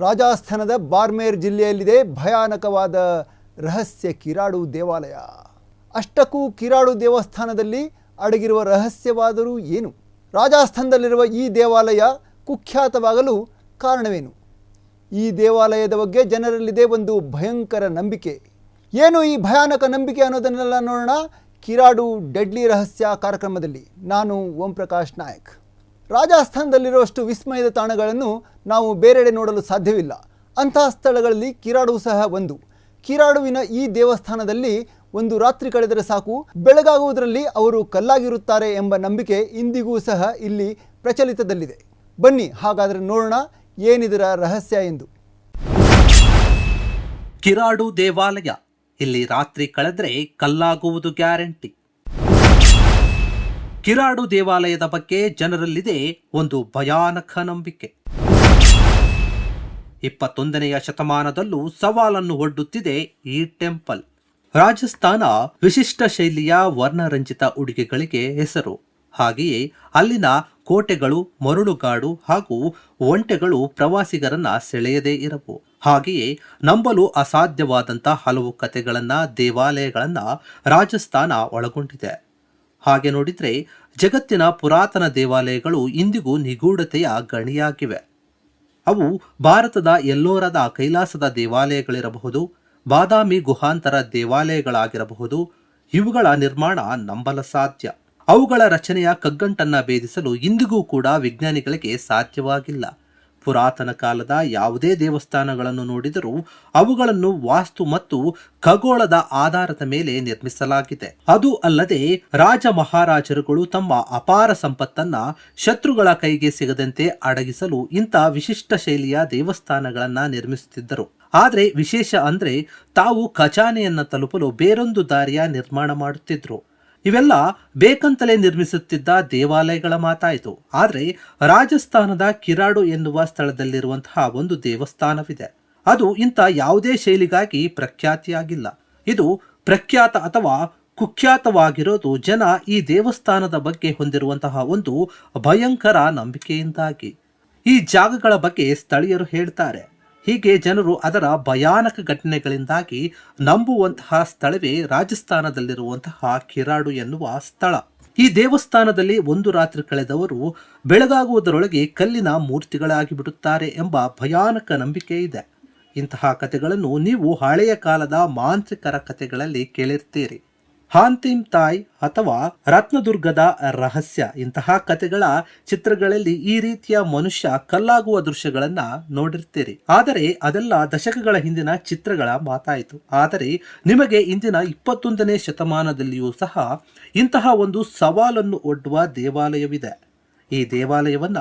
ರಾಜಸ್ಥಾನದ ಬಾರ್ಮೇರ್ ಜಿಲ್ಲೆಯಲ್ಲಿದೆ ಭಯಾನಕವಾದ ರಹಸ್ಯ ಕಿರಾಡು ದೇವಾಲಯ. ಅಷ್ಟಕ್ಕೂ ಕಿರಾಡು ದೇವಸ್ಥಾನದಲ್ಲಿ ಅಡಗಿರುವ ರಹಸ್ಯವಾದರೂ ಏನು? ರಾಜಸ್ಥಾನದಲ್ಲಿರುವ ಈ ದೇವಾಲಯ ಕುಖ್ಯಾತವಾಗಲು ಕಾರಣವೇನು? ಈ ದೇವಾಲಯದ ಬಗ್ಗೆ ಜನರಲ್ಲಿದೆ ಒಂದು ಭಯಂಕರ ನಂಬಿಕೆ. ಏನು ಈ ಭಯಾನಕ ನಂಬಿಕೆ ಅನ್ನೋದನ್ನೆಲ್ಲ ನೋಡೋಣ ಕಿರಾಡು ಡೆಡ್ಲಿ ರಹಸ್ಯ ಕಾರ್ಯಕ್ರಮದಲ್ಲಿ. ನಾನು ಓಂ ಪ್ರಕಾಶ್ ನಾಯಕ್. ರಾಜಸ್ಥಾನದಲ್ಲಿರುವಷ್ಟು ವಿಸ್ಮಯದ ತಾಣಗಳನ್ನು ನಾವು ಬೇರೆಡೆ ನೋಡಲು ಸಾಧ್ಯವಿಲ್ಲ. ಅಂತಹ ಸ್ಥಳಗಳಲ್ಲಿ ಕಿರಾಡು ಸಹ ಒಂದು. ಕಿರಾಡುವಿನ ಈ ದೇವಸ್ಥಾನದಲ್ಲಿ ಒಂದು ರಾತ್ರಿ ಕಳೆದರೆ ಸಾಕು, ಬೆಳಗಾಗುವುದರಲ್ಲಿ ಅವರು ಕಲ್ಲಾಗಿರುತ್ತಾರೆ ಎಂಬ ನಂಬಿಕೆ ಇಂದಿಗೂ ಸಹ ಇಲ್ಲಿ ಪ್ರಚಲಿತದಲ್ಲಿದೆ. ಬನ್ನಿ ಹಾಗಾದರೆ ನೋಡೋಣ ಏನಿದರ ರಹಸ್ಯ ಎಂದು. ಕಿರಾಡು ದೇವಾಲಯ, ಇಲ್ಲಿ ರಾತ್ರಿ ಕಳೆದರೆ ಕಲ್ಲಾಗುವುದು ಗ್ಯಾರಂಟಿ. ಕಿರಾಡು ದೇವಾಲಯದ ಬಗ್ಗೆ ಜನರಲ್ಲಿದೆ ಒಂದು ಭಯಾನಕ ನಂಬಿಕೆ. 21ನೆಯ ಶತಮಾನದಲ್ಲೂ ಸವಾಲನ್ನು ಒಡ್ಡುತ್ತಿದೆ ಈ ಟೆಂಪಲ್. ರಾಜಸ್ಥಾನ ವಿಶಿಷ್ಟ ಶೈಲಿಯ ವರ್ಣರಂಜಿತ ಉಡುಗೆಗಳಿಗೆ ಹೆಸರು. ಹಾಗೆಯೇ ಅಲ್ಲಿನ ಕೋಟೆಗಳು, ಮರಳುಗಾಡು ಹಾಗೂ ಒಂಟೆಗಳು ಪ್ರವಾಸಿಗರನ್ನ ಸೆಳೆಯದೇ ಇರವು. ಹಾಗೆಯೇ ನಂಬಲು ಅಸಾಧ್ಯವಾದಂಥ ಹಲವು ಕಥೆಗಳನ್ನ, ದೇವಾಲಯಗಳನ್ನ ರಾಜಸ್ಥಾನ ಒಳಗೊಂಡಿದೆ. ಹಾಗೆ ನೋಡಿದ್ರೆ ಜಗತ್ತಿನ ಪುರಾತನ ದೇವಾಲಯಗಳು ಇಂದಿಗೂ ನಿಗೂಢತೆಯ ಗಣಿಯಾಗಿವೆ. ಅವು ಭಾರತದ ಎಲ್ಲೋರದ ಕೈಲಾಸದ ದೇವಾಲಯಗಳಿರಬಹುದು, ಬಾದಾಮಿ ಗುಹಾಂತರ ದೇವಾಲಯಗಳಾಗಿರಬಹುದು. ಇವುಗಳ ನಿರ್ಮಾಣ ನಂಬಲು ಸಾಧ್ಯ. ಅವುಗಳ ರಚನೆಯ ಕಗ್ಗಂಟನ್ನ ಭೇದಿಸಲು ಇಂದಿಗೂ ಕೂಡ ವಿಜ್ಞಾನಿಗಳಿಗೆ ಸಾಧ್ಯವಾಗಿಲ್ಲ. ಪುರಾತನ ಕಾಲದ ಯಾವುದೇ ದೇವಸ್ಥಾನಗಳನ್ನು ನೋಡಿದರೂ ಅವುಗಳನ್ನು ವಾಸ್ತು ಮತ್ತು ಖಗೋಳದ ಆಧಾರದ ಮೇಲೆ ನಿರ್ಮಿಸಲಾಗಿದೆ. ಅದು ಅಲ್ಲದೆ ರಾಜ ಮಹಾರಾಜರುಗಳು ತಮ್ಮ ಅಪಾರ ಸಂಪತ್ತನ್ನ ಶತ್ರುಗಳ ಕೈಗೆ ಸಿಗದಂತೆ ಅಡಗಿಸಲು ಇಂಥ ವಿಶಿಷ್ಟ ಶೈಲಿಯ ದೇವಸ್ಥಾನಗಳನ್ನ ನಿರ್ಮಿಸುತ್ತಿದ್ದರು. ಆದರೆ ವಿಶೇಷ ಅಂದ್ರೆ ತಾವು ಖಜಾನೆಯನ್ನ ತಲುಪಲು ಬೇರೊಂದು ದಾರಿಯ ನಿರ್ಮಾಣ ಮಾಡುತ್ತಿದ್ರು. ಇವೆಲ್ಲ ಬೇಕಂತಲೇ ನಿರ್ಮಿಸುತ್ತಿದ್ದ ದೇವಾಲಯಗಳ ಮಾತಾಯಿತು. ಆದರೆ ರಾಜಸ್ಥಾನದ ಕಿರಾಡು ಎನ್ನುವ ಸ್ಥಳದಲ್ಲಿರುವಂತಹ ಒಂದು ದೇವಸ್ಥಾನವಿದೆ. ಅದು ಇಂಥ ಯಾವುದೇ ಶೈಲಿಗಾಗಿ ಪ್ರಖ್ಯಾತಿಯಾಗಿಲ್ಲ. ಇದು ಪ್ರಖ್ಯಾತ ಅಥವಾ ಕುಖ್ಯಾತವಾಗಿರೋದು ಜನ ಈ ದೇವಸ್ಥಾನದ ಬಗ್ಗೆ ಹೊಂದಿರುವಂತಹ ಒಂದು ಭಯಂಕರ ನಂಬಿಕೆಯಿಂದಾಗಿ. ಈ ಜಾಗಗಳ ಬಗ್ಗೆ ಸ್ಥಳೀಯರು ಹೇಳ್ತಾರೆ. ಹೀಗೆ ಜನರು ಅದರ ಭಯಾನಕ ಘಟನೆಗಳಿಂದಾಗಿ ನಂಬುವಂತಹ ಸ್ಥಳವೇ ರಾಜಸ್ಥಾನದಲ್ಲಿರುವಂತಹ ಕಿರಾಡು ಎನ್ನುವ ಸ್ಥಳ. ಈ ದೇವಸ್ಥಾನದಲ್ಲಿ ಒಂದು ರಾತ್ರಿ ಕಳೆದವರು ಬೆಳಗಾಗುವುದರೊಳಗೆ ಕಲ್ಲಿನ ಮೂರ್ತಿಗಳಾಗಿ ಬಿಡುತ್ತಾರೆ ಎಂಬ ಭಯಾನಕ ನಂಬಿಕೆ ಇದೆ. ಇಂತಹ ಕಥೆಗಳನ್ನು ನೀವು ಹಳೆಯ ಕಾಲದ ಮಾಂತ್ರಿಕರ ಕಥೆಗಳಲ್ಲಿ ಕೇಳಿರ್ತೀರಿ. ಹಾಂತಿಮ್ ತಾಯ್ ಅಥವಾ ರತ್ನದುರ್ಗದ ರಹಸ್ಯ ಇಂತಹ ಕಥೆಗಳ ಚಿತ್ರಗಳಲ್ಲಿ ಈ ರೀತಿಯ ಮನುಷ್ಯ ಕಲ್ಲಾಗುವ ದೃಶ್ಯಗಳನ್ನ ನೋಡಿರ್ತೀರಿ. ಆದರೆ ಅದೆಲ್ಲ ದಶಕಗಳ ಹಿಂದಿನ ಚಿತ್ರಗಳ ಮಾತಾಯಿತು. ಆದರೆ ನಿಮಗೆ ಇಂದಿನ 21ನೇ ಶತಮಾನದಲ್ಲಿಯೂ ಸಹ ಇಂತಹ ಒಂದು ಸವಾಲನ್ನು ಒಡ್ಡುವ ದೇವಾಲಯವಿದೆ. ಈ ದೇವಾಲಯವನ್ನ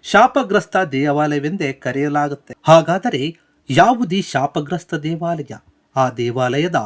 ಶಾಪಗ್ರಸ್ತ ದೇವಾಲಯವೆಂದೇ ಕರೆಯಲಾಗುತ್ತೆ. ಹಾಗಾದರೆ ಯಾವುದೀ ಶಾಪಗ್ರಸ್ತ ದೇವಾಲಯ? ಆ ದೇವಾಲಯದ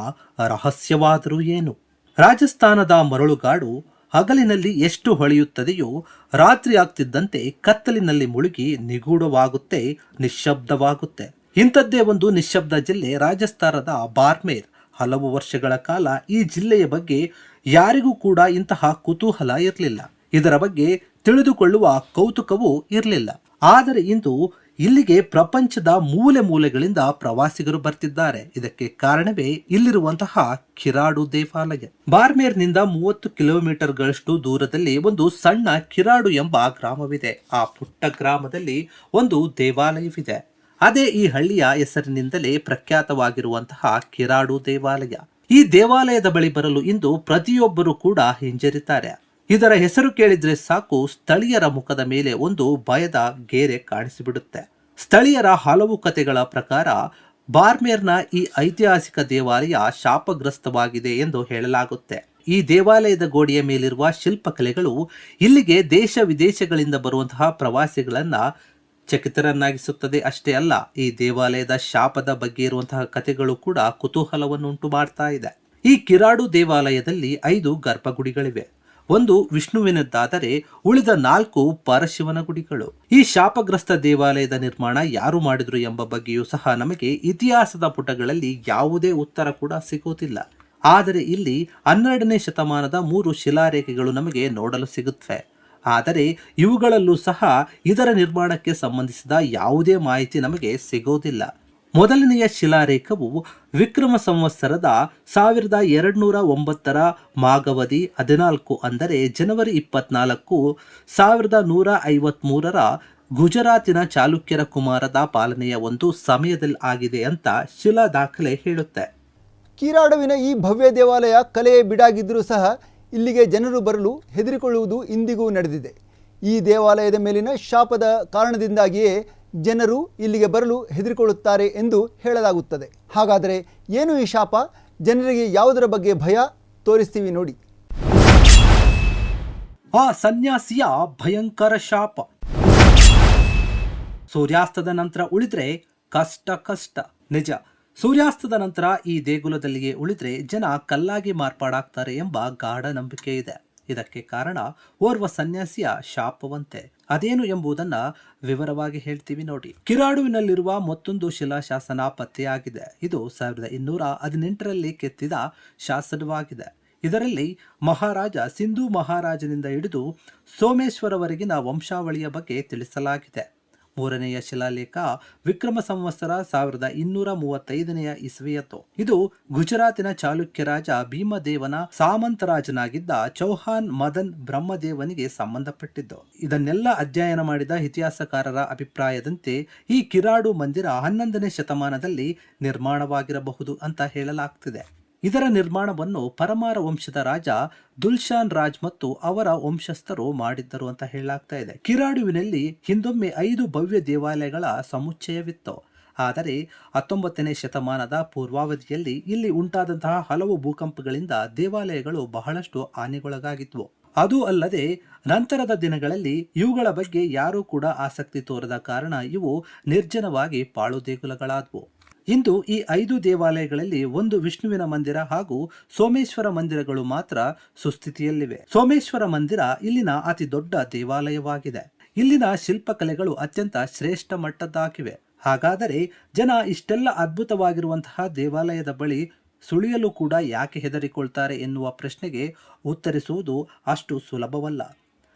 ರಹಸ್ಯವಾದರೂ ಏನು? ರಾಜಸ್ಥಾನದ ಮರಳುಗಾಡು ಹಗಲಿನಲ್ಲಿ ಎಷ್ಟು ಹೊಳೆಯುತ್ತದೆಯೋ ರಾತ್ರಿ ಆಗ್ತಿದ್ದಂತೆ ಕತ್ತಲಿನಲ್ಲಿ ಮುಳುಗಿ ನಿಗೂಢವಾಗುತ್ತೆ, ನಿಶ್ಶಬ್ದವಾಗುತ್ತೆ. ಇಂಥದ್ದೇ ಒಂದು ನಿಶ್ಶಬ್ದ ಜಿಲ್ಲೆ ರಾಜಸ್ಥಾನದ ಬಾರ್ಮೇರ್. ಹಲವು ವರ್ಷಗಳ ಕಾಲ ಈ ಜಿಲ್ಲೆಯ ಬಗ್ಗೆ ಯಾರಿಗೂ ಕೂಡ ಇಂತಹ ಕುತೂಹಲ ಇರಲಿಲ್ಲ. ಇದರ ಬಗ್ಗೆ ತಿಳಿದುಕೊಳ್ಳುವ ಕೌತುಕವೂ ಇರಲಿಲ್ಲ. ಆದರೆ ಇಂದು ಇಲ್ಲಿಗೆ ಪ್ರಪಂಚದ ಮೂಲೆ ಮೂಲೆಗಳಿಂದ ಪ್ರವಾಸಿಗರು ಬರ್ತಿದ್ದಾರೆ. ಇದಕ್ಕೆ ಕಾರಣವೇ ಇಲ್ಲಿರುವಂತಹ ಕಿರಾಡು ದೇವಾಲಯ. ಬಾರ್ಮೇರ್ನಿಂದ 30 ಕಿಲೋಮೀಟರ್ಗಳಷ್ಟು ದೂರದಲ್ಲಿ ಒಂದು ಸಣ್ಣ ಕಿರಾಡು ಎಂಬ ಗ್ರಾಮವಿದೆ. ಆ ಪುಟ್ಟ ಗ್ರಾಮದಲ್ಲಿ ಒಂದು ದೇವಾಲಯವಿದೆ. ಅದೇ ಈ ಹಳ್ಳಿಯ ಹೆಸರಿನಿಂದಲೇ ಪ್ರಖ್ಯಾತವಾಗಿರುವಂತಹ ಕಿರಾಡು ದೇವಾಲಯ. ಈ ದೇವಾಲಯದ ಬಳಿ ಬರಲು ಇಂದು ಪ್ರತಿಯೊಬ್ಬರು ಕೂಡ ಹಿಂಜರಿತಾರೆ. ಇದರ ಹೆಸರು ಕೇಳಿದ್ರೆ ಸಾಕು ಸ್ಥಳೀಯರ ಮುಖದ ಮೇಲೆ ಒಂದು ಭಯದ ಗೆರೆ ಕಾಣಿಸಿಬಿಡುತ್ತೆ. ಸ್ಥಳೀಯರ ಹಲವು ಕಥೆಗಳ ಪ್ರಕಾರ ಬಾರ್ಮೇರ್ನ ಈ ಐತಿಹಾಸಿಕ ದೇವಾಲಯ ಶಾಪಗ್ರಸ್ತವಾಗಿದೆ ಎಂದು ಹೇಳಲಾಗುತ್ತೆ. ಈ ದೇವಾಲಯದ ಗೋಡೆಯ ಮೇಲಿರುವ ಶಿಲ್ಪಕಲೆಗಳು ಇಲ್ಲಿಗೆ ದೇಶ ವಿದೇಶಗಳಿಂದ ಬರುವಂತಹ ಪ್ರವಾಸಿಗಳನ್ನ ಚಕಿತರನ್ನಾಗಿಸುತ್ತದೆ. ಅಷ್ಟೇ ಅಲ್ಲ, ಈ ದೇವಾಲಯದ ಶಾಪದ ಬಗ್ಗೆ ಇರುವಂತಹ ಕಥೆಗಳು ಕೂಡ ಕುತೂಹಲವನ್ನು ಉಂಟು ಮಾಡ್ತಾ ಇದೆ. ಈ ಕಿರಾಡು ದೇವಾಲಯದಲ್ಲಿ 5 ಗರ್ಭಗುಡಿಗಳಿವೆ. ಒಂದು ವಿಷ್ಣುವಿನದ್ದಾದರೆ ಉಳಿದ 4 ಪರಶಿವನ ಗುಡಿಗಳು. ಈ ಶಾಪಗ್ರಸ್ತ ದೇವಾಲಯದ ನಿರ್ಮಾಣ ಯಾರು ಮಾಡಿದ್ರು ಎಂಬ ಬಗ್ಗೆಯೂ ಸಹ ನಮಗೆ ಇತಿಹಾಸದ ಪುಟಗಳಲ್ಲಿ ಯಾವುದೇ ಉತ್ತರ ಕೂಡ ಸಿಗುವುದಿಲ್ಲ. ಆದರೆ ಇಲ್ಲಿ 12ನೇ ಶತಮಾನದ 3 ಶಿಲಾರೇಖೆಗಳು ನಮಗೆ ನೋಡಲು ಸಿಗುತ್ತವೆ. ಆದರೆ ಇವುಗಳಲ್ಲೂ ಸಹ ಇದರ ನಿರ್ಮಾಣಕ್ಕೆ ಸಂಬಂಧಿಸಿದ ಯಾವುದೇ ಮಾಹಿತಿ ನಮಗೆ ಸಿಗೋದಿಲ್ಲ. ಮೊದಲನೆಯ ಶಿಲಾಲೇಖವು ವಿಕ್ರಮ ಸಂವತ್ಸರದ 1209 ಮಾಗವದಿ 14 ಅಂದರೆ ಜನವರಿ 24, 1153 ಗುಜರಾತಿನ ಚಾಲುಕ್ಯರ ಕುಮಾರದ ಪಾಲನೆಯ ಒಂದು ಸಮಯದಲ್ಲಿ ಆಗಿದೆ ಅಂತ ಶಿಲಾ ದಾಖಲೆ ಹೇಳುತ್ತೆ. ಕಿರಾಡುವಿನ ಈ ಭವ್ಯ ದೇವಾಲಯ ಕಲೆಯೇ ಬಿಡಾಗಿದ್ದರೂ ಸಹ ಇಲ್ಲಿಗೆ ಜನರು ಬರಲು ಹೆದರಿಕೊಳ್ಳುವುದು ಇಂದಿಗೂ ನಡೆದಿದೆ. ಈ ದೇವಾಲಯದ ಮೇಲಿನ ಶಾಪದ ಕಾರಣದಿಂದಾಗಿಯೇ ಜನರು ಇಲ್ಲಿಗೆ ಬರಲು ಹೆದರಿಕೊಳ್ಳುತ್ತಾರೆ ಎಂದು ಹೇಳಲಾಗುತ್ತದೆ. ಹಾಗಾದರೆ ಏನು ಈ ಶಾಪ? ಜನರಿಗೆ ಯಾವುದರ ಬಗ್ಗೆ ಭಯ ತೋರಿಸ್ತೀವಿ ನೋಡಿ. ಆ ಸನ್ಯಾಸಿಯ ಭಯಂಕರ ಶಾಪ. ಸೂರ್ಯಾಸ್ತದ ನಂತರ ಉಳಿದ್ರೆ ಕಷ್ಟ. ನಿಜ, ಸೂರ್ಯಾಸ್ತದ ನಂತರ ಈ ದೇಗುಲದಲ್ಲಿಯೇ ಉಳಿದ್ರೆ ಜನ ಕಲ್ಲಾಗಿ ಮಾರ್ಪಾಡಾಗ್ತಾರೆ ಎಂಬ ಗಾಢ ನಂಬಿಕೆ ಇದೆ. ಇದಕ್ಕೆ ಕಾರಣ ಓರ್ವ ಸನ್ಯಾಸಿಯ ಶಾಪವಂತೆ. ಅದೇನು ಎಂಬುದನ್ನ ವಿವರವಾಗಿ ಹೇಳ್ತೀವಿ ನೋಡಿ. ಕಿರಾಡುವಿನಲ್ಲಿರುವ ಮತ್ತೊಂದು ಶಿಲಾಶಾಸನ ಪತ್ತೆಯಾಗಿದೆ. ಇದು 1218ರಲ್ಲಿ ಕೆತ್ತಿದ ಶಾಸನವಾಗಿದೆ. ಇದರಲ್ಲಿ ಮಹಾರಾಜ ಸಿಂಧು ಮಹಾರಾಜನಿಂದ ಹಿಡಿದು ಸೋಮೇಶ್ವರವರೆಗಿನ ವಂಶಾವಳಿಯ ಬಗ್ಗೆ ತಿಳಿಸಲಾಗಿದೆ. ಮೂರನೆಯ ಶಿಲಾಲೇಖ ವಿಕ್ರಮ ಸಂವತ್ಸರ 1235 ಇಸವಿಯದ್ದು. ಇದು ಗುಜರಾತಿನ ಚಾಲುಕ್ಯ ರಾಜ ಭೀಮದೇವನ ಸಾಮಂತರಾಜನಾಗಿದ್ದ ಚೌಹಾನ್ ಮದನ್ ಬ್ರಹ್ಮದೇವನಿಗೆ ಸಂಬಂಧಪಟ್ಟಿದ್ದು. ಇದನ್ನೆಲ್ಲ ಅಧ್ಯಯನ ಮಾಡಿದ ಇತಿಹಾಸಕಾರರ ಅಭಿಪ್ರಾಯದಂತೆ ಈ ಕಿರಾಡು ಮಂದಿರ 11ನೇ ಶತಮಾನದಲ್ಲಿ ನಿರ್ಮಾಣವಾಗಿರಬಹುದು ಅಂತ ಹೇಳಲಾಗ್ತಿದೆ. ಇದರ ನಿರ್ಮಾಣವನ್ನು ಪರಮಾರ ವಂಶದ ರಾಜ ದುಲ್ಶಾನ್ ರಾಜ್ ಮತ್ತು ಅವರ ವಂಶಸ್ಥರು ಮಾಡಿದ್ದರು ಅಂತ ಹೇಳಲಾಗ್ತಾ ಇದೆ. ಕಿರಾಡುವಿನಲ್ಲಿ ಹಿಂದೊಮ್ಮೆ 5 ಭವ್ಯ ದೇವಾಲಯಗಳ ಸಮುಚ್ಚಯವಿತ್ತು. ಆದರೆ 19ನೇ ಶತಮಾನದ ಪೂರ್ವಾವಧಿಯಲ್ಲಿ ಇಲ್ಲಿ ಉಂಟಾದಂತಹ ಹಲವು ಭೂಕಂಪಗಳಿಂದ ದೇವಾಲಯಗಳು ಬಹಳಷ್ಟು ಹಾನಿಗೊಳಗಾಗಿದ್ವು. ಅದು ಅಲ್ಲದೆ ನಂತರದ ದಿನಗಳಲ್ಲಿ ಇವುಗಳ ಬಗ್ಗೆ ಯಾರೂ ಕೂಡ ಆಸಕ್ತಿ ತೋರದ ಕಾರಣ ಇವು ನಿರ್ಜನವಾಗಿ ಪಾಳು ದೇಗುಲಗಳಾದವು. ಇಂದು ಈ 5 ದೇವಾಲಯಗಳಲ್ಲಿ ಒಂದು ವಿಷ್ಣುವಿನ ಮಂದಿರ ಹಾಗೂ ಸೋಮೇಶ್ವರ ಮಂದಿರಗಳು ಮಾತ್ರ ಸುಸ್ಥಿತಿಯಲ್ಲಿವೆ. ಸೋಮೇಶ್ವರ ಮಂದಿರ ಇಲ್ಲಿನ ಅತಿ ದೊಡ್ಡ ದೇವಾಲಯವಾಗಿದೆ. ಇಲ್ಲಿನ ಶಿಲ್ಪಕಲೆಗಳು ಅತ್ಯಂತ ಶ್ರೇಷ್ಠ ಮಟ್ಟದ್ದಾಗಿವೆ. ಹಾಗಾದರೆ ಜನ ಇಷ್ಟೆಲ್ಲ ಅದ್ಭುತವಾಗಿರುವಂತಹ ದೇವಾಲಯದ ಬಳಿ ಸುಳಿಯಲು ಕೂಡ ಯಾಕೆ ಹೆದರಿಕೊಳ್ತಾರೆ ಎನ್ನುವ ಪ್ರಶ್ನೆಗೆ ಉತ್ತರಿಸುವುದು ಅಷ್ಟು ಸುಲಭವಲ್ಲ.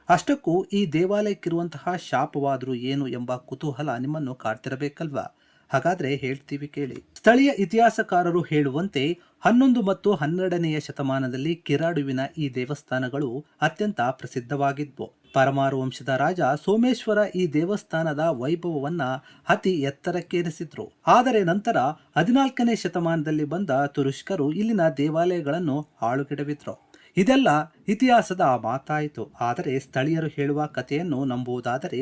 ಅಷ್ಟಕ್ಕೂ ಈ ದೇವಾಲಯಕ್ಕಿರುವಂತಹ ಶಾಪವಾದರೂ ಏನು ಎಂಬ ಕುತೂಹಲ ನಿಮ್ಮನ್ನು ಕಾಡ್ತಿರಬೇಕಲ್ವಾ? ಹಾಗಾದ್ರೆ ಹೇಳ್ತೀವಿ ಕೇಳಿ. ಸ್ಥಳೀಯ ಇತಿಹಾಸಕಾರರು ಹೇಳುವಂತೆ 11 ಮತ್ತು 12ನೆಯ ಶತಮಾನದಲ್ಲಿ ಕಿರಾಡುವಿನ ಈ ದೇವಸ್ಥಾನಗಳು ಅತ್ಯಂತ ಪ್ರಸಿದ್ಧವಾಗಿದ್ವು. ಪರಮಾರು ವಂಶದ ರಾಜ ಸೋಮೇಶ್ವರ ಈ ದೇವಸ್ಥಾನದ ವೈಭವವನ್ನ ಅತಿ ಎತ್ತರಕ್ಕೇರಿಸಿದ್ರು. ಆದರೆ ನಂತರ 14ನೇ ಶತಮಾನದಲ್ಲಿ ಬಂದ ತುರುಷ್ಕರು ಇಲ್ಲಿನ ದೇವಾಲಯಗಳನ್ನು ಹಾಳುಗೆಡವಿದ್ರು. ಇದೆಲ್ಲ ಇತಿಹಾಸದ ಮಾತಾಯಿತು. ಆದರೆ ಸ್ಥಳೀಯರು ಹೇಳುವ ಕಥೆಯನ್ನು ನಂಬುವುದಾದರೆ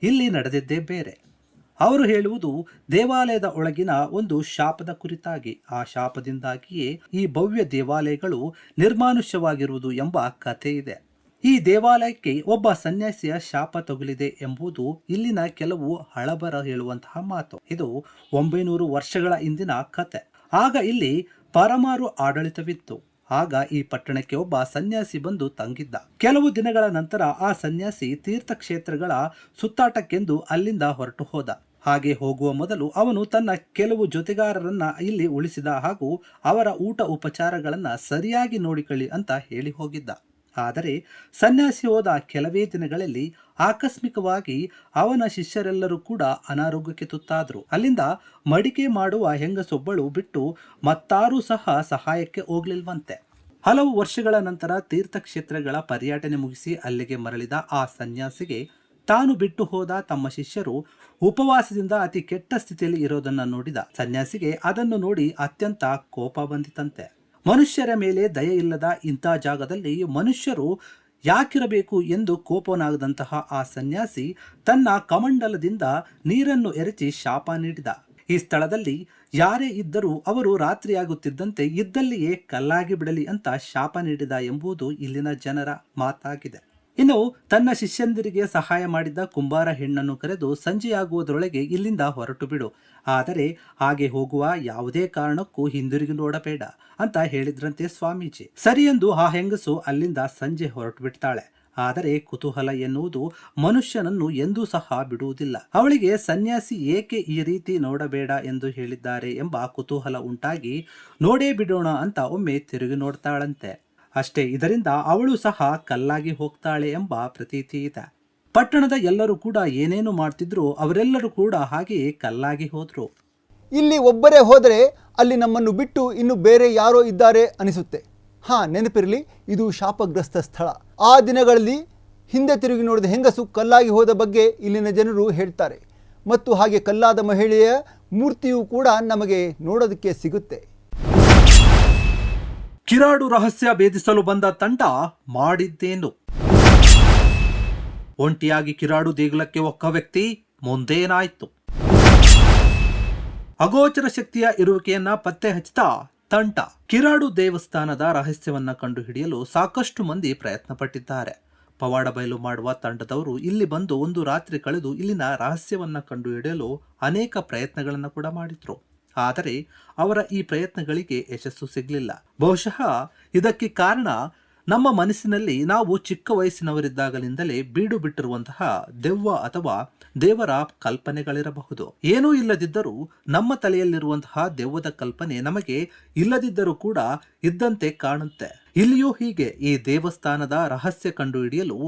ಇಲ್ಲಿ ನಡೆದಿದ್ದೇ ಬೇರೆ. ಅವರು ಹೇಳುವುದು ದೇವಾಲಯದ ಒಳಗಿನ ಒಂದು ಶಾಪದ ಕುರಿತಾಗಿ. ಆ ಶಾಪದಿಂದಾಗಿಯೇ ಈ ಭವ್ಯ ದೇವಾಲಯಗಳು ನಿರ್ಮಾನುಷ್ಯವಾಗಿರುವುದು ಎಂಬ ಕಥೆ ಇದೆ. ಈ ದೇವಾಲಯಕ್ಕೆ ಒಬ್ಬ ಸನ್ಯಾಸಿಯ ಶಾಪ ತಗುಲಿದೆ ಎಂಬುದು ಇಲ್ಲಿನ ಕೆಲವು ಹಳಬರ ಹೇಳುವಂತಹ ಮಾತು. ಇದು 900 ವರ್ಷಗಳ ಹಿಂದಿನ ಕತೆ. ಆಗ ಇಲ್ಲಿ ಪರಮಾರು ಆಡಳಿತವಿತ್ತು. ಆಗ ಈ ಪಟ್ಟಣಕ್ಕೆ ಒಬ್ಬ ಸನ್ಯಾಸಿ ಬಂದು ತಂಗಿದ್ದ. ಕೆಲವು ದಿನಗಳ ನಂತರ ಆ ಸನ್ಯಾಸಿ ತೀರ್ಥಕ್ಷೇತ್ರಗಳ ಸುತ್ತಾಟಕ್ಕೆಂದು ಅಲ್ಲಿಂದ ಹೊರಟು ಹೋದ. ಹಾಗೆ ಹೋಗುವ ಮೊದಲು ಅವನು ತನ್ನ ಕೆಲವು ಜೊತೆಗಾರರನ್ನ ಇಲ್ಲಿ ಉಳಿಸಿದ ಹಾಗೂ ಅವರ ಊಟ ಉಪಚಾರಗಳನ್ನ ಸರಿಯಾಗಿ ನೋಡಿಕೊಳ್ಳಿ ಅಂತ ಹೇಳಿ ಹೋಗಿದ್ದ. ಆದರೆ ಸನ್ಯಾಸಿ ಹೋದ ಕೆಲವೇ ದಿನಗಳಲ್ಲಿ ಆಕಸ್ಮಿಕವಾಗಿ ಅವನ ಶಿಷ್ಯರೆಲ್ಲರೂ ಕೂಡ ಅನಾರೋಗ್ಯಕ್ಕೆ ತುತ್ತಾದ್ರು. ಅಲ್ಲಿಂದ ಮಡಿಕೆ ಮಾಡುವ ಹೆಂಗಸೊಬ್ಬಳು ಬಿಟ್ಟು ಮತ್ತಾರೂ ಸಹ ಸಹಾಯಕ್ಕೆ ಹೋಗ್ಲಿಲ್ವಂತೆ. ಹಲವು ವರ್ಷಗಳ ನಂತರ ತೀರ್ಥಕ್ಷೇತ್ರಗಳ ಪರ್ಯಟನೆ ಮುಗಿಸಿ ಅಲ್ಲಿಗೆ ಮರಳಿದ ಆ ಸನ್ಯಾಸಿಗೆ ತಾನು ಬಿಟ್ಟು ಹೋದ ತಮ್ಮ ಶಿಷ್ಯರು ಉಪವಾಸದಿಂದ ಅತಿ ಕೆಟ್ಟ ಸ್ಥಿತಿಯಲ್ಲಿ ಇರೋದನ್ನ ನೋಡಿದ. ಸನ್ಯಾಸಿಗೆ ಅದನ್ನು ನೋಡಿ ಅತ್ಯಂತ ಕೋಪ ಬಂದಿತಂತೆ. ಮನುಷ್ಯರ ಮೇಲೆ ದಯೆ ಇಲ್ಲದ ಇಂಥ ಜಾಗದಲ್ಲಿ ಮನುಷ್ಯರು ಯಾಕಿರಬೇಕು ಎಂದು ಕೋಪನಾಗದಂತಹ ಆ ಸನ್ಯಾಸಿ ತನ್ನ ಕಮಂಡಲದಿಂದ ನೀರನ್ನು ಎರಚಿ ಶಾಪ ನೀಡಿದ. ಈ ಸ್ಥಳದಲ್ಲಿ ಯಾರೇ ಇದ್ದರೂ ಅವರು ರಾತ್ರಿಯಾಗುತ್ತಿದ್ದಂತೆ ಇದ್ದಲ್ಲಿಯೇ ಕಲ್ಲಾಗಿ ಬಿಡಲಿ ಅಂತ ಶಾಪ ನೀಡಿದ ಎಂಬುದು ಇಲ್ಲಿನ ಜನರ ಮಾತಾಗಿದೆ. ಇನ್ನು ತನ್ನ ಶಿಷ್ಯಂದಿರಿಗೆ ಸಹಾಯ ಮಾಡಿದ್ದ ಕುಂಬಾರ ಹೆಣ್ಣನ್ನು ಕರೆದು ಸಂಜೆಯಾಗುವುದರೊಳಗೆ ಇಲ್ಲಿಂದ ಹೊರಟು ಬಿಡು, ಆದರೆ ಹಾಗೆ ಹೋಗುವ ಯಾವುದೇ ಕಾರಣಕ್ಕೂ ಹಿಂದಿರುಗಿ ನೋಡಬೇಡ ಅಂತ ಹೇಳಿದ್ರಂತೆ ಸ್ವಾಮೀಜಿ. ಸರಿ ಎಂದು ಆ ಹೆಂಗಸು ಅಲ್ಲಿಂದ ಸಂಜೆ ಹೊರಟು ಬಿಡ್ತಾಳೆ. ಆದರೆ ಕುತೂಹಲ ಎನ್ನುವುದು ಮನುಷ್ಯನನ್ನು ಎಂದೂ ಸಹ ಬಿಡುವುದಿಲ್ಲ. ಅವಳಿಗೆ ಸನ್ಯಾಸಿ ಏಕೆ ಈ ರೀತಿ ನೋಡಬೇಡ ಎಂದು ಹೇಳಿದ್ದಾರೆ ಎಂಬ ಕುತೂಹಲ ಉಂಟಾಗಿ ನೋಡೇ ಬಿಡೋಣ ಅಂತ ಒಮ್ಮೆ ತಿರುಗಿ ನೋಡ್ತಾಳಂತೆ. ಅಷ್ಟೇ, ಇದರಿಂದ ಅವಳು ಸಹ ಕಲ್ಲಾಗಿ ಹೋಗ್ತಾಳೆ ಎಂಬ ಪ್ರತೀತಿ ಇದೆ. ಪಟ್ಟಣದ ಎಲ್ಲರೂ ಕೂಡ ಏನೇನು ಮಾಡ್ತಿದ್ರು ಅವರೆಲ್ಲರೂ ಕೂಡ ಹಾಗೆಯೇ ಕಲ್ಲಾಗಿ ಹೋದ್ರು. ಇಲ್ಲಿ ಒಬ್ಬರೇ ಹೋದರೆ ಅಲ್ಲಿ ನಮ್ಮನ್ನು ಬಿಟ್ಟು ಇನ್ನು ಬೇರೆ ಯಾರೋ ಇದ್ದಾರೆ ಅನಿಸುತ್ತೆ. ನೆನಪಿರಲಿ, ಇದು ಶಾಪಗ್ರಸ್ತ ಸ್ಥಳ. ಆ ದಿನಗಳಲ್ಲಿ ಹಿಂದೆ ತಿರುಗಿ ನೋಡಿದ ಹೆಂಗಸು ಕಲ್ಲಾಗಿ ಹೋದ ಬಗ್ಗೆ ಇಲ್ಲಿನ ಜನರು ಹೇಳ್ತಾರೆ. ಮತ್ತು ಹಾಗೆ ಕಲ್ಲಾದ ಮಹಿಳೆಯ ಮೂರ್ತಿಯೂ ಕೂಡ ನಮಗೆ ನೋಡೋದಕ್ಕೆ ಸಿಗುತ್ತೆ. ಕಿರಾಡು ರಹಸ್ಯ ಭೇದಿಸಲು ಬಂದ ತಂಡ ಮಾಡಿದ್ದೇನು? ಒಂಟಿಯಾಗಿ ಕಿರಾಡು ದೇಗುಲಕ್ಕೆ ಒಕ್ಕ ವ್ಯಕ್ತಿ ಮುಂದೇನಾಯ್ತು? ಅಗೋಚರ ಶಕ್ತಿಯ ಇರುವಿಕೆಯನ್ನ ಪತ್ತೆ ಹಚ್ಚಿದ ತಂಡ. ಕಿರಾಡು ದೇವಸ್ಥಾನದ ರಹಸ್ಯವನ್ನ ಕಂಡುಹಿಡಿಯಲು ಸಾಕಷ್ಟು ಮಂದಿ ಪ್ರಯತ್ನ ಪಟ್ಟಿದ್ದಾರೆ. ಪವಾಡ ಬಯಲು ಮಾಡುವ ತಂಡದವರು ಇಲ್ಲಿ ಬಂದು ಒಂದು ರಾತ್ರಿ ಕಳೆದು ಇಲ್ಲಿನ ರಹಸ್ಯವನ್ನ ಕಂಡುಹಿಡಿಯಲು ಅನೇಕ ಪ್ರಯತ್ನಗಳನ್ನು ಕೂಡ ಮಾಡಿದ್ರು. ಆದರೆ ಅವರ ಈ ಪ್ರಯತ್ನಗಳಿಗೆ ಯಶಸ್ಸು ಸಿಗಲಿಲ್ಲ. ಬಹುಶಃ ಇದಕ್ಕೆ ಕಾರಣ ನಮ್ಮ ಮನಸ್ಸಿನಲ್ಲಿ ನಾವು ಚಿಕ್ಕ ವಯಸ್ಸಿನವರಿದ್ದಾಗಲಿಂದಲೇ ಬೀಡು ಬಿಟ್ಟಿರುವಂತಹ ದೆವ್ವ ಅಥವಾ ದೇವರ ಕಲ್ಪನೆಗಳಿರಬಹುದು. ಏನೂ ಇಲ್ಲದಿದ್ದರೂ ನಮ್ಮ ತಲೆಯಲ್ಲಿರುವಂತಹ ದೆವ್ವದ ಕಲ್ಪನೆ ನಮಗೆ ಇಲ್ಲದಿದ್ದರೂ ಕೂಡ ಇದ್ದಂತೆ ಕಾಣುತ್ತೆ. ಇಲ್ಲಿಯೂ ಹೀಗೆ ಈ ದೇವಸ್ಥಾನದ ರಹಸ್ಯ ಕಂಡುಹಿಡಿಯಲು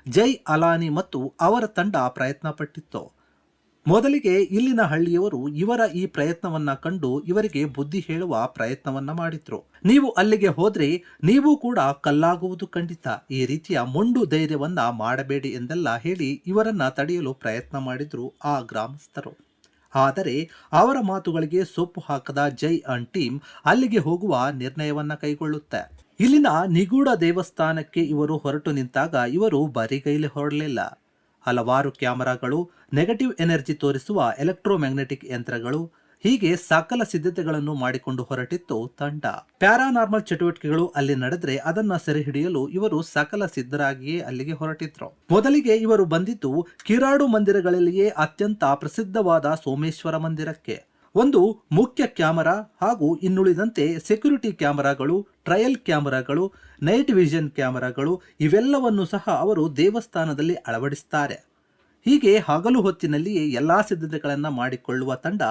ಜೈ ಅಲಾನಿ ಮತ್ತು ಅವರ ತಂಡ ಪ್ರಯತ್ನ ಪಟ್ಟಿತ್ತು. ಮೊದಲಿಗೆ ಇಲ್ಲಿನ ಹಳ್ಳಿಯವರು ಇವರ ಈ ಪ್ರಯತ್ನವನ್ನ ಕಂಡು ಇವರಿಗೆ ಬುದ್ಧಿ ಹೇಳುವ ಪ್ರಯತ್ನವನ್ನ ಮಾಡಿದ್ರು. ನೀವು ಅಲ್ಲಿಗೆ ಹೋದ್ರೆ ನೀವು ಕೂಡ ಕಲ್ಲಾಗುವುದು ಖಂಡಿತ, ಈ ರೀತಿಯ ಮೊಂಡು ಧೈರ್ಯವನ್ನ ಮಾಡಬೇಡಿ ಎಂದೆಲ್ಲ ಹೇಳಿ ಇವರನ್ನ ತಡೆಯಲು ಪ್ರಯತ್ನ ಮಾಡಿದ್ರು ಆ ಗ್ರಾಮಸ್ಥರು. ಆದರೆ ಅವರ ಮಾತುಗಳಿಗೆ ಸೊಪ್ಪು ಹಾಕದ ಜೈ ಅಂಡ್ ಟೀಮ್ ಅಲ್ಲಿಗೆ ಹೋಗುವ ನಿರ್ಣಯವನ್ನ ಕೈಗೊಳ್ಳುತ್ತೆ. ಇಲ್ಲಿನ ನಿಗೂಢ ದೇವಸ್ಥಾನಕ್ಕೆ ಇವರು ಹೊರಟು ನಿಂತಾಗ ಇವರು ಬರಿಗೈಲಿ ಹೊರಡಲಿಲ್ಲ. ಹಲವಾರು ಕ್ಯಾಮೆರಾಗಳು, ನೆಗೆಟಿವ್ ಎನರ್ಜಿ ತೋರಿಸುವ ಎಲೆಕ್ಟ್ರೋಮ್ಯಾಗ್ನೆಟಿಕ್ ಯಂತ್ರಗಳು, ಹೀಗೆ ಸಕಲ ಸಿದ್ಧತೆಗಳನ್ನು ಮಾಡಿಕೊಂಡು ಹೊರಟಿತ್ತು ತಂಡ. ಪ್ಯಾರಾನಾರ್ಮಲ್ ಚಟುವಟಿಕೆಗಳು ಅಲ್ಲಿ ನಡೆದ್ರೆ ಅದನ್ನ ಸೆರೆ ಹಿಡಿಯಲು ಇವರು ಸಕಲ ಸಿದ್ಧರಾಗಿಯೇ ಅಲ್ಲಿಗೆ ಹೊರಟಿದ್ರು. ಮೊದಲಿಗೆ ಇವರು ಬಂದಿದ್ದು ಕಿರಾಡು ಮಂದಿರಗಳಲ್ಲಿಯೇ ಅತ್ಯಂತ ಪ್ರಸಿದ್ಧವಾದ ಸೋಮೇಶ್ವರ ಮಂದಿರಕ್ಕೆ. ಒಂದು ಮುಖ್ಯ ಕ್ಯಾಮೆರಾ ಹಾಗೂ ಇನ್ನುಳಿದಂತೆ ಸೆಕ್ಯೂರಿಟಿ ಕ್ಯಾಮೆರಾಗಳು, ಟ್ರಯಲ್ ಕ್ಯಾಮೆರಾಗಳು, ನೈಟ್ ವಿಷನ್ ಕ್ಯಾಮೆರಾಗಳು ಇವೆಲ್ಲವನ್ನು ಸಹ ಅವರು ದೇವಸ್ಥಾನದಲ್ಲಿ ಅಳವಡಿಸುತ್ತಾರೆ. ಹೀಗೆ ಹಗಲು ಹೊತ್ತಿನಲ್ಲಿಯೇ ಎಲ್ಲಾ ಸಿದ್ಧತೆಗಳನ್ನು ಮಾಡಿಕೊಳ್ಳುವ ತಂಡ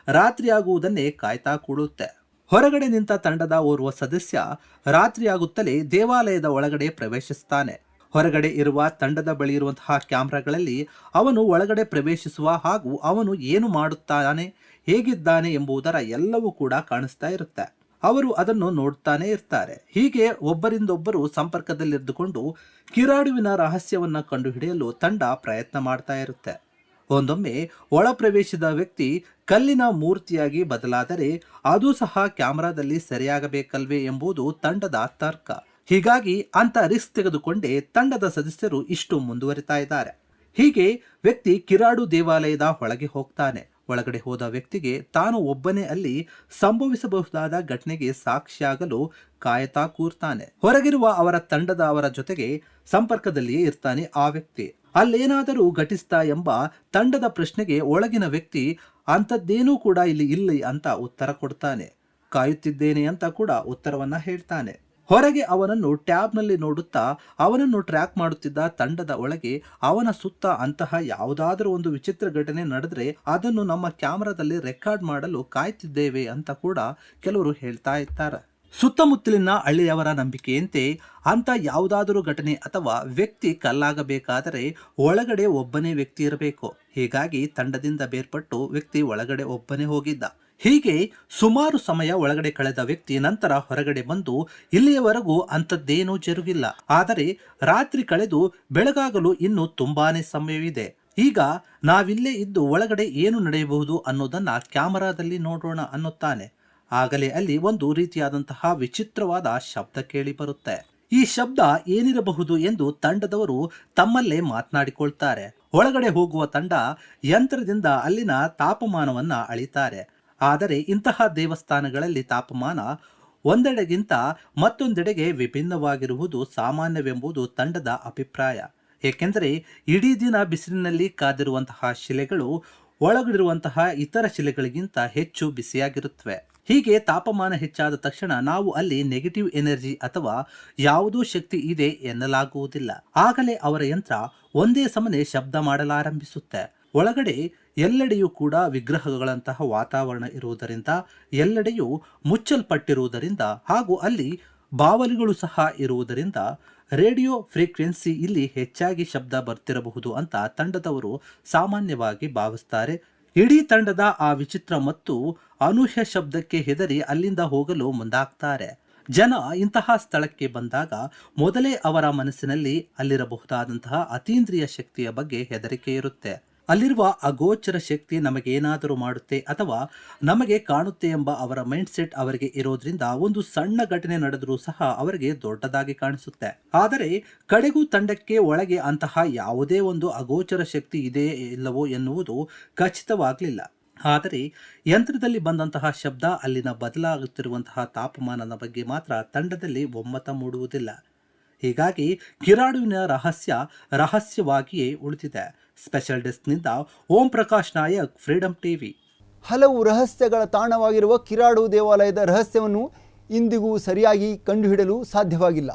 ರಾತ್ರಿಯಾಗುವುದನ್ನೇ ಕಾಯ್ತಾ ಕೂಡುತ್ತೆ. ಹೊರಗಡೆ ನಿಂತ ತಂಡದ ಓರ್ವ ಸದಸ್ಯ ರಾತ್ರಿಯಾಗುತ್ತಲೇ ದೇವಾಲಯದ ಒಳಗಡೆ ಪ್ರವೇಶಿಸುತ್ತಾನೆ. ಹೊರಗಡೆ ಇರುವ ತಂಡದ ಬಳಿ ಇರುವಂತಹ ಕ್ಯಾಮೆರಾಗಳಲ್ಲಿ ಅವನು ಒಳಗಡೆ ಪ್ರವೇಶಿಸುವ ಹಾಗೂ ಅವನು ಏನು ಮಾಡುತ್ತಾನೆ, ಹೇಗಿದ್ದಾನೆ ಎಂಬುದರ ಎಲ್ಲವೂ ಕೂಡ ಕಾಣಿಸ್ತಾ ಇರುತ್ತೆ. ಅವರು ಅದನ್ನು ನೋಡ್ತಾನೆ ಇರ್ತಾರೆ. ಹೀಗೆ ಒಬ್ಬರಿಂದೊಬ್ಬರು ಸಂಪರ್ಕದಲ್ಲಿದ್ದುಕೊಂಡು ಕಿರಾಡುವಿನ ರಹಸ್ಯವನ್ನ ಕಂಡುಹಿಡಿಯಲು ತಂಡ ಪ್ರಯತ್ನ ಮಾಡ್ತಾ ಇರುತ್ತೆ. ಒಂದೊಮ್ಮೆ ಒಳ ಪ್ರವೇಶಿಸಿದ ವ್ಯಕ್ತಿ ಕಲ್ಲಿನ ಮೂರ್ತಿಯಾಗಿ ಬದಲಾದರೆ ಅದು ಸಹ ಕ್ಯಾಮೆರಾದಲ್ಲಿ ಸರಿಯಾಗಬೇಕಲ್ವೇ ಎಂಬುದು ತಂಡದ ತರ್ಕ. ಹೀಗಾಗಿ ಅಂತ ರಿಸ್ಕ್ ತೆಗೆದುಕೊಂಡೇ ತಂಡದ ಸದಸ್ಯರು ಇಷ್ಟು ಮುಂದುವರಿತಾ ಇದ್ದಾರೆ. ಹೀಗೆ ವ್ಯಕ್ತಿ ಕಿರಾಡು ದೇವಾಲಯದ ಒಳಗೆ ಹೋಗ್ತಾನೆ. ಒಳಗಡೆ ಹೋದ ವ್ಯಕ್ತಿಗೆ ತಾನು ಒಬ್ಬನೇ ಅಲ್ಲಿ ಸಂಭವಿಸಬಹುದಾದ ಘಟನೆಗೆ ಸಾಕ್ಷಿಯಾಗಲು ಕಾಯತಾ ಕೂರ್ತಾನೆ. ಹೊರಗಿರುವ ಅವರ ತಂಡದ ಅವರ ಜೊತೆಗೆ ಸಂಪರ್ಕದಲ್ಲಿಯೇ ಇರ್ತಾನೆ ಆ ವ್ಯಕ್ತಿ. ಅಲ್ಲೇನಾದರೂ ಘಟಿಸ್ತಾ ಎಂಬ ತಂಡದ ಪ್ರಶ್ನೆಗೆ ಒಳಗಿನ ವ್ಯಕ್ತಿ ಅಂಥದ್ದೇನೂ ಕೂಡ ಇಲ್ಲಿ ಅಂತ ಉತ್ತರ ಕೊಡ್ತಾನೆ. ಕಾಯುತ್ತಿದ್ದೇನೆ ಅಂತ ಕೂಡ ಉತ್ತರವನ್ನ ಹೇಳ್ತಾನೆ. ಹೊರಗೆ ಅವನನ್ನು ಟ್ಯಾಬ್ನಲ್ಲಿ ನೋಡುತ್ತಾ ಅವನನ್ನು ಟ್ರ್ಯಾಕ್ ಮಾಡುತ್ತಿದ್ದ ತಂಡದ ಒಳಗೆ ಅವನ ಸುತ್ತ ಅಂತಹ ಯಾವುದಾದರೂ ಒಂದು ವಿಚಿತ್ರ ಘಟನೆ ನಡೆದ್ರೆ ಅದನ್ನು ನಮ್ಮ ಕ್ಯಾಮೆರಾದಲ್ಲಿ ರೆಕಾರ್ಡ್ ಮಾಡಲು ಕಾಯ್ತಿದ್ದೇವೆ ಅಂತ ಕೂಡ ಕೆಲವರು ಹೇಳ್ತಾ ಇರ್ತಾರೆ. ಸುತ್ತಮುತ್ತಲಿನ ಹಳ್ಳಿಯವರ ನಂಬಿಕೆಯಂತೆ ಅಂತ ಯಾವುದಾದರೂ ಘಟನೆ ಅಥವಾ ವ್ಯಕ್ತಿ ಕಲ್ಲಾಗಬೇಕಾದರೆ ಒಳಗಡೆ ಒಬ್ಬನೇ ವ್ಯಕ್ತಿ ಇರಬೇಕು. ಹೀಗಾಗಿ ತಂಡದಿಂದ ಬೇರ್ಪಟ್ಟು ವ್ಯಕ್ತಿ ಒಳಗಡೆ ಒಬ್ಬನೇ ಹೋಗಿದ್ದ. ಹೀಗೆ ಸುಮಾರು ಸಮಯ ಒಳಗಡೆ ಕಳೆದ ವ್ಯಕ್ತಿ ನಂತರ ಹೊರಗಡೆ ಬಂದು ಇಲ್ಲಿಯವರೆಗೂ ಅಂಥದ್ದೇನೂ ಜರುಗಿಲ್ಲ. ಆದರೆ ರಾತ್ರಿ ಕಳೆದು ಬೆಳಗಾಗಲು ಇನ್ನೂ ತುಂಬಾನೇ ಸಮಯವಿದೆ. ಈಗ ನಾವಿಲ್ಲೇ ಇದ್ದು ಒಳಗಡೆ ಏನು ನಡೆಯಬಹುದು ಅನ್ನೋದನ್ನ ಕ್ಯಾಮರಾದಲ್ಲಿ ನೋಡೋಣ ಅನ್ನುತ್ತಾನೆ. ಆಗಲೇ ಅಲ್ಲಿ ಒಂದು ರೀತಿಯಾದಂತಹ ವಿಚಿತ್ರವಾದ ಶಬ್ದ ಕೇಳಿ ಬರುತ್ತೆ. ಈ ಶಬ್ದ ಏನಿರಬಹುದು ಎಂದು ತಂಡದವರು ತಮ್ಮಲ್ಲೇ ಮಾತನಾಡಿಕೊಳ್ತಾರೆ. ಒಳಗಡೆ ಹೋಗುವ ತಂಡ ಯಂತ್ರದಿಂದ ಅಲ್ಲಿನ ತಾಪಮಾನವನ್ನ ಅಳಿತಾರೆ. ಆದರೆ ಇಂತಹ ದೇವಸ್ಥಾನಗಳಲ್ಲಿ ತಾಪಮಾನ ಒಂದೆಡೆಗಿಂತ ಮತ್ತೊಂದೆಡೆಗೆ ವಿಭಿನ್ನವಾಗಿರುವುದು ಸಾಮಾನ್ಯವೆಂಬುದು ತಂಡದ ಅಭಿಪ್ರಾಯ. ಏಕೆಂದರೆ ಇಡೀ ದಿನ ಬಿಸಿಲಿನಲ್ಲಿ ಕಾದಿರುವಂತಹ ಶಿಲೆಗಳು ಒಳಗಿರುವಂತಹ ಇತರ ಶಿಲೆಗಳಿಗಿಂತ ಹೆಚ್ಚು ಬಿಸಿಯಾಗಿರುತ್ತವೆ. ಹೀಗೆ ತಾಪಮಾನ ಹೆಚ್ಚಾದ ತಕ್ಷಣ ನಾವು ಅಲ್ಲಿ ನೆಗೆಟಿವ್ ಎನರ್ಜಿ ಅಥವಾ ಯಾವುದೋ ಶಕ್ತಿ ಇದೆ ಎನ್ನಲಾಗುವುದಿಲ್ಲ. ಆಗಲೇ ಅವರ ಯಂತ್ರ ಒಂದೇ ಸಮನೆ ಶಬ್ದ ಮಾಡಲಾರಂಭಿಸುತ್ತೆ. ಒಳಗಡೆ ಎಲ್ಲೆಡೆಯೂ ಕೂಡ ವಿಗ್ರಹಗಳಂತಹ ವಾತಾವರಣ ಇರುವುದರಿಂದ, ಎಲ್ಲೆಡೆಯೂ ಮುಚ್ಚಲ್ಪಟ್ಟಿರುವುದರಿಂದ ಹಾಗೂ ಅಲ್ಲಿ ಬಾವಲಿಗಳು ಸಹ ಇರುವುದರಿಂದ ರೇಡಿಯೋ ಫ್ರೀಕ್ವೆನ್ಸಿ ಇಲ್ಲಿ ಹೆಚ್ಚಾಗಿ ಶಬ್ದ ಬರ್ತಿರಬಹುದು ಅಂತ ತಂಡದವರು ಸಾಮಾನ್ಯವಾಗಿ ಭಾವಿಸ್ತಾರೆ. ಇಡೀ ತಂಡದ ಆ ವಿಚಿತ್ರ ಮತ್ತು ಅನೂಹ್ಯ ಶಬ್ದಕ್ಕೆ ಹೆದರಿ ಅಲ್ಲಿಂದ ಹೋಗಲು ಮುಂದಾಗ್ತಾರೆ. ಜನ ಇಂತಹ ಸ್ಥಳಕ್ಕೆ ಬಂದಾಗ ಮೊದಲೇ ಅವರ ಮನಸ್ಸಿನಲ್ಲಿ ಅಲ್ಲಿರಬಹುದಾದಂತಹ ಅತೀಂದ್ರಿಯ ಶಕ್ತಿಯ ಬಗ್ಗೆ ಹೆದರಿಕೆ ಇರುತ್ತೆ. ಅಲ್ಲಿರುವ ಅಗೋಚರ ಶಕ್ತಿ ನಮಗೇನಾದರೂ ಮಾಡುತ್ತೆ ಅಥವಾ ನಮಗೆ ಕಾಣುತ್ತೆ ಎಂಬ ಅವರ ಮೈಂಡ್ ಸೆಟ್ ಅವರಿಗೆ ಇರೋದ್ರಿಂದ ಒಂದು ಸಣ್ಣ ಘಟನೆ ನಡೆದರೂ ಸಹ ಅವರಿಗೆ ದೊಡ್ಡದಾಗಿ ಕಾಣಿಸುತ್ತೆ. ಆದರೆ ಕಡೆಗೂ ತಂಡಕ್ಕೆ ಒಳಗೆ ಅಂತಹ ಯಾವುದೇ ಒಂದು ಅಗೋಚರ ಶಕ್ತಿ ಇದೆ ಇಲ್ಲವೋ ಎನ್ನುವುದು ಖಚಿತವಾಗಲಿಲ್ಲ. ಆದರೆ ಯಂತ್ರದಲ್ಲಿ ಬಂದಂತಹ ಶಬ್ದ, ಅಲ್ಲಿನ ಬದಲಾಗುತ್ತಿರುವಂತಹ ತಾಪಮಾನದ ಬಗ್ಗೆ ಮಾತ್ರ ತಂಡದಲ್ಲಿ ಒಮ್ಮತ ಮೂಡುವುದಿಲ್ಲ. ಹೀಗಾಗಿ ಕಿರಾಡುವಿನ ರಹಸ್ಯವಾಗಿಯೇ ಉಳಿದಿದೆ. Special ಡೆಸ್ಕ್ನಿಂದ Om Prakash Nayak, freedom TV. ಹಲವು ರಹಸ್ಯಗಳ ತಾಣವಾಗಿರುವ ಕಿರಾಡು ದೇವಾಲಯದ ರಹಸ್ಯವನ್ನು ಇಂದಿಗೂ ಸರಿಯಾಗಿ ಕಂಡುಹಿಡಿಯಲು ಸಾಧ್ಯವಾಗಿಲ್ಲ.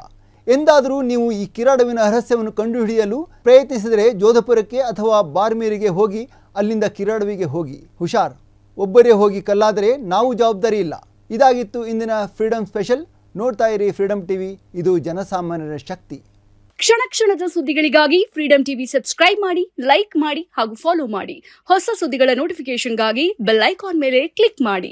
ಎಂದಾದರೂ ನೀವು ಈ ಕಿರಾಡುವಿನ ರಹಸ್ಯವನ್ನು ಕಂಡುಹಿಡಿಯಲು ಪ್ರಯತ್ನಿಸಿದರೆ ಜೋಧಪುರಕ್ಕೆ ಅಥವಾ ಬಾರ್ಮೇರಿಗೆ ಹೋಗಿ ಅಲ್ಲಿಂದ ಕಿರಾಡುವಿಗೆ ಹೋಗಿ. ಹುಷಾರ್, ಒಬ್ಬರೇ ಹೋಗಿ ಕಲ್ಲಾದರೆ ನಾವು ಜವಾಬ್ದಾರಿ ಇಲ್ಲ. ಇದಾಗಿತ್ತು ಇಂದಿನ ಫ್ರೀಡಂ ಸ್ಪೆಷಲ್. ನೋಡ್ತಾ ಇರಿ ಫ್ರೀಡಂ ಟಿವಿ, ಇದು ಜನಸಾಮಾನ್ಯರ ಶಕ್ತಿ. ಕ್ಷಣ ಕ್ಷಣದ ಸುದ್ದಿಗಳಿಗಾಗಿ ಫ್ರೀಡಂ ಟಿವಿ ಸಬ್ಸ್ಕ್ರೈಬ್ ಮಾಡಿ, ಲೈಕ್ ಮಾಡಿ ಹಾಗೂ ಫಾಲೋ ಮಾಡಿ. ಹೊಸ ಸುದ್ದಿಗಳ ನೋಟಿಫಿಕೇಶನ್ಗಾಗಿ ಬೆಲ್ ಐಕಾನ್ ಮೇಲೆ ಕ್ಲಿಕ್ ಮಾಡಿ.